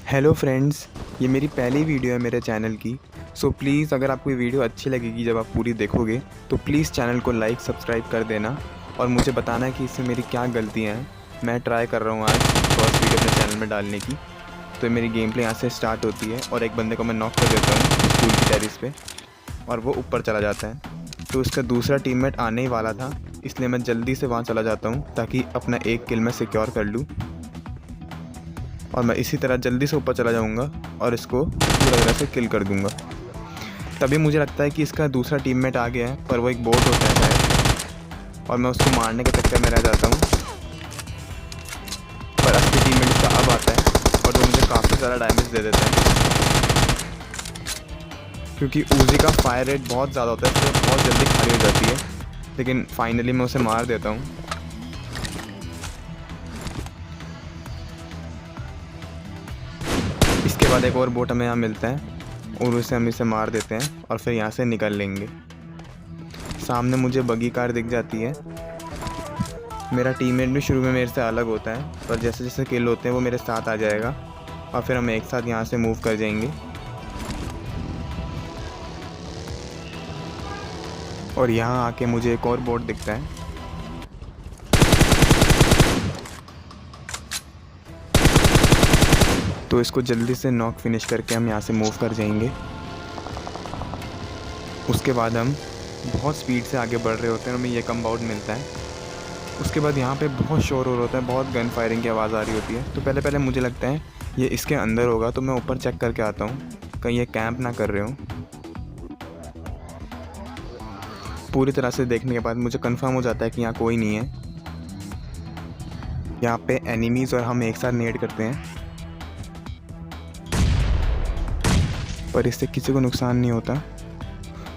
Hello friends, ये मेरी पहली वीडियो है मेरे चैनल की। सो प्लीज़ अगर आपको ये वीडियो अच्छी लगेगी जब आप पूरी देखोगे तो प्लीज़ चैनल को लाइक सब्सक्राइब कर देना और मुझे बताना है कि इसमें मेरी क्या गलतियाँ हैं। मैं ट्राई कर रहा हूँ आज फर्स्ट वीडियो अपने चैनल में डालने की। तो मेरी गेम प्ले यहाँ से स्टार्ट होती है और एक बंदे को मैं नॉक कर देता हूँ स्कूल की टेरिस पे और वो ऊपर चला जाता है। तो उसका दूसरा टीममेट आने ही वाला था, इसलिए मैं जल्दी से वहाँ चला जाता हूँ ताकि अपना एक किल मैं सिक्योर कर लूँ और मैं इसी तरह जल्दी से ऊपर चला जाऊंगा और इसको पूरा तरह से किल कर दूंगा। तभी मुझे लगता है कि इसका दूसरा टीममेट आ गया है, पर वो एक बोट होता है शायद, और मैं उसको मारने के चक्कर में रह जाता हूँ। पर असली टीममेट इसका अब आता है और वो मुझे काफ़ी ज़्यादा डैमेज दे देता है क्योंकि ऊजी का फायर रेट बहुत ज़्यादा होता है, इसलिए बहुत जल्दी खाली हो जाती है। लेकिन फाइनली मैं उसे मार देता हूँ। इसके बाद एक और बोट हमें यहाँ मिलता है और उसे हम इसे मार देते हैं और फिर यहाँ से निकल लेंगे। सामने मुझे बगी कार दिख जाती है। मेरा टीममेट भी शुरू में मेरे से अलग होता है, पर जैसे जैसे किल होते हैं वो मेरे साथ आ जाएगा और फिर हम एक साथ यहाँ से मूव कर जाएंगे। और यहाँ आके मुझे एक और बोट दिखता है। तो इसको जल्दी से नॉक फिनिश करके हम यहाँ से मूव कर जाएंगे। उसके बाद हम बहुत स्पीड से आगे बढ़ रहे होते हैं और हमें ये कंपाउंड मिलता है। उसके बाद यहाँ पे बहुत शोर हो होता है, बहुत गन फायरिंग की आवाज़ आ रही होती है। तो पहले मुझे लगता है ये इसके अंदर होगा, तो मैं ऊपर चेक करके आता हूँ कहीं ये कैंप ना कर रहे हो। पूरी तरह से देखने के बाद मुझे कंफर्म हो जाता है कि यहाँ कोई नहीं है। यहाँ पे एनिमीज़ और हम एक साथ नेड करते हैं, पर इससे किसी को नुकसान नहीं होता।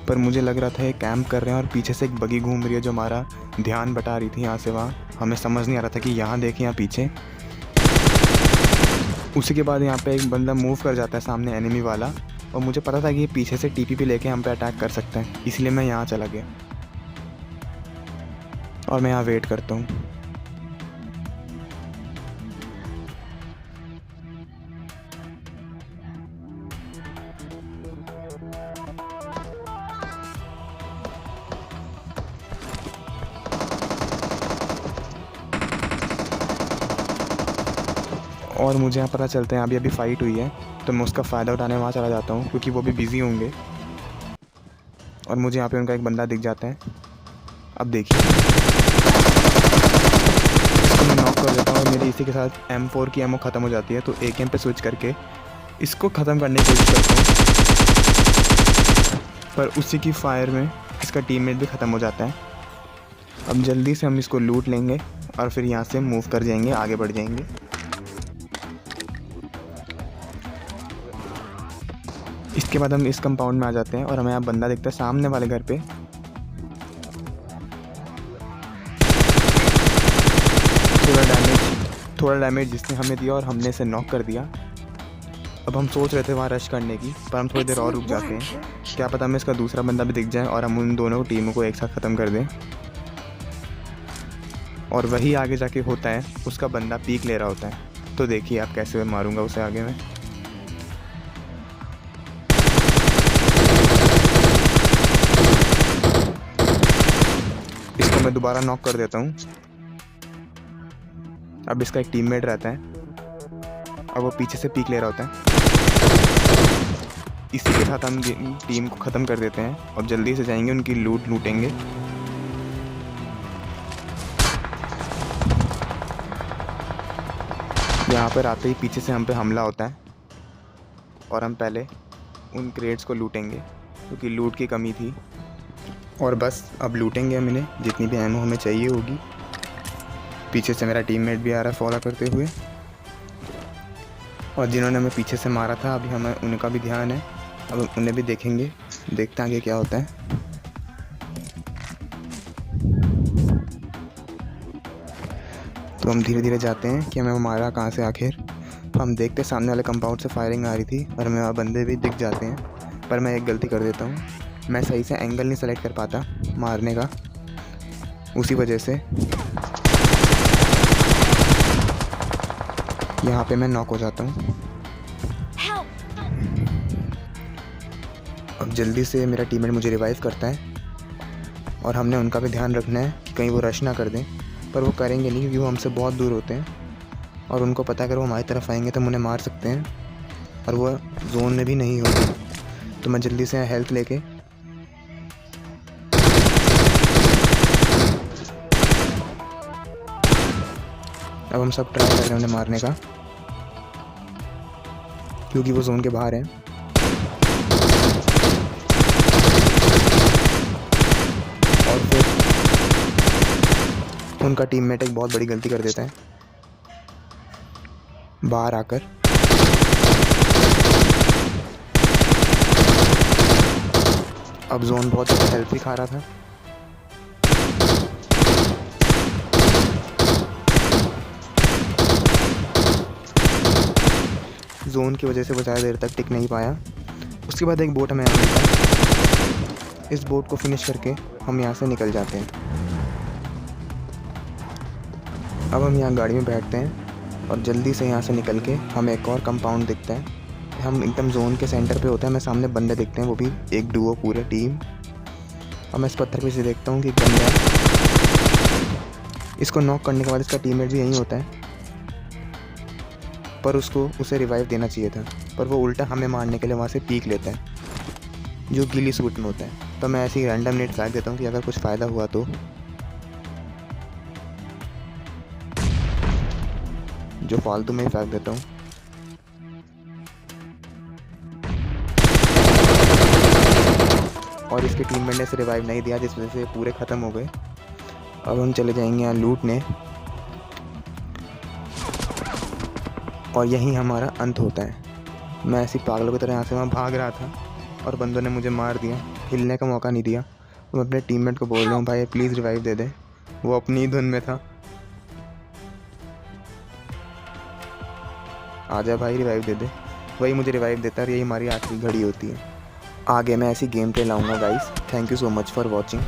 पर मुझे लग रहा था ये कैंप कर रहे हैं और पीछे से एक बगी घूम रही है जो हमारा ध्यान बटा रही थी यहाँ से वहाँ। हमें समझ नहीं आ रहा था कि यहाँ देखें या पीछे। उसी के बाद यहाँ पे एक बंदा मूव कर जाता है सामने एनिमी वाला, और मुझे पता था कि ये पीछे से टीपीपी लेके हम पे अटैक कर सकते हैं, इसलिए मैं यहाँ चला गया और मैं यहाँ वेट करता हूँ। और मुझे यहाँ पता चलता है अभी फ़ाइट हुई है, तो मैं उसका फ़ायदा उठाने वहाँ चला जाता हूँ क्योंकि वो भी बिज़ी होंगे। और मुझे यहाँ पे उनका एक बंदा दिख जाता है। अब देखिए, इसको मैं नॉक कर देता हूँ और मेरी इसी के साथ M4 की एमओ ख़त्म हो जाती है। तो AK पे स्विच करके इसको ख़त्म करने की कोशिश करता हूँ, पर उसी की फायर में इसका टीममेट भी ख़त्म हो जाता है। अब जल्दी से हम इसको लूट लेंगे और फिर यहाँ से मूव कर जाएंगे, आगे बढ़ जाएंगे। इसके बाद हम इस कंपाउंड में आ जाते हैं और हमें यहाँ बंदा दिखता है सामने वाले घर पे। थोड़ा डैमेज जिसने हमें दिया और हमने इसे नॉक कर दिया। अब हम सोच रहे थे वहाँ रश करने की, पर हम थोड़ी देर और रुक जाते हैं। क्या पता हमें इसका दूसरा बंदा भी दिख जाए और हम उन दोनों टीमों को एक साथ ख़त्म कर दें। और वही आगे जाके होता है, उसका बंदा पीक ले रहा होता है। तो देखिए आप कैसे मारूंगा उसे आगे में। इसको मैं दोबारा नॉक कर देता हूँ। अब इसका एक टीममेट रहता है और वो पीछे से पीक ले रहा होता है। इसी के साथ हम टीम को ख़त्म कर देते हैं और जल्दी से जाएंगे उनकी लूट लूटेंगे। यहाँ पर आते ही पीछे से हम पे हमला होता है और हम पहले उन क्रेट्स को लूटेंगे क्योंकि लूट की कमी थी। और बस अब लूटेंगे हम इन्हें, जितनी भी एमो हमें चाहिए होगी। पीछे से मेरा टीममेट भी आ रहा है फॉलो करते हुए, और जिन्होंने हमें पीछे से मारा था अभी हमें उनका भी ध्यान है। अब उन्हें भी देखेंगे, देखते हैं आगे क्या होता है। तो हम धीरे धीरे जाते हैं कि हमें वो मारा कहाँ से आखिर। हम देखते सामने वाले कंपाउंड से फायरिंग आ रही थी और हमें वहाँ बंदे भी दिख जाते हैं। पर मैं एक गलती कर देता हूँ, मैं सही से एंगल नहीं सेलेक्ट कर पाता मारने का, उसी वजह से यहाँ पे मैं नॉक हो जाता हूँ। अब जल्दी से मेरा टीममेट मुझे रिवाइव करता है और हमने उनका भी ध्यान रखना है कि कहीं वो रश ना कर दें, पर वो करेंगे नहीं क्योंकि वो हमसे बहुत दूर होते हैं और उनको पता है अगर वो हमारी तरफ आएंगे तो हम उन्हें मार सकते हैं और वो जोन में भी नहीं होगी। तो मैं जल्दी से हेल्थ लेके अब हम सब ट्राई कर रहे हैं उन्हें मारने का क्योंकि वो जोन के बाहर हैं। और फिर उनका टीममेट एक बहुत बड़ी गलती कर देता है बाहर आकर। अब जोन बहुत ज़्यादा हेल्प भी खा रहा था। जोन की वजह से वो ज़्यादा देर तक टिक नहीं पाया। उसके बाद एक बोट हमें यहाँ मिलता है। इस बोट को फिनिश करके हम यहाँ से निकल जाते हैं। अब हम यहाँ गाड़ी में बैठते हैं और जल्दी से यहाँ से निकल के हमें एक और कंपाउंड दिखता है। हम एकदम जोन के सेंटर पे होते हैं। हमें सामने बंदे दिखते हैं, वो भी एक डुओ पूरे टीम। और मैं इस पत्थर पे से देखता हूँ कि एक बंदा है। इसको नॉक करने के बाद इसका टीममेट भी यहीं होता है, पर उसे रिवाइव देना चाहिए था, पर वो उल्टा हमें मारने के लिए वहाँ से पीक लेता है जो गीली सूट में होता है। तो मैं ऐसे ही रैंडम नेट फेंक देता हूँ कि अगर कुछ फ़ायदा हुआ तो। जो फालतू में ही फेंक देता हूँ। और इसके टीममेट ने इसे रिवाइव नहीं दिया जिस वजह से पूरे ख़त्म हो गए। अब हम चले जाएंगे यहाँ लूटने और यहीं हमारा अंत होता है। मैं ऐसी पागलों की तरह यहाँ से वहाँ भाग रहा था और बंदों ने मुझे मार दिया, हिलने का मौका नहीं दिया। मैं अपने टीममेट को बोल रहा हूँ भाई प्लीज़ रिवाइव दे दे, वो अपनी ही धुन में था। आजा भाई रिवाइव दे दे। वही मुझे रिवाइव देता है और यही हमारी आखिरी घड़ी होती है। आगे मैं ऐसी गेम प्ले लाऊंगा guys. Thank you so much for watching.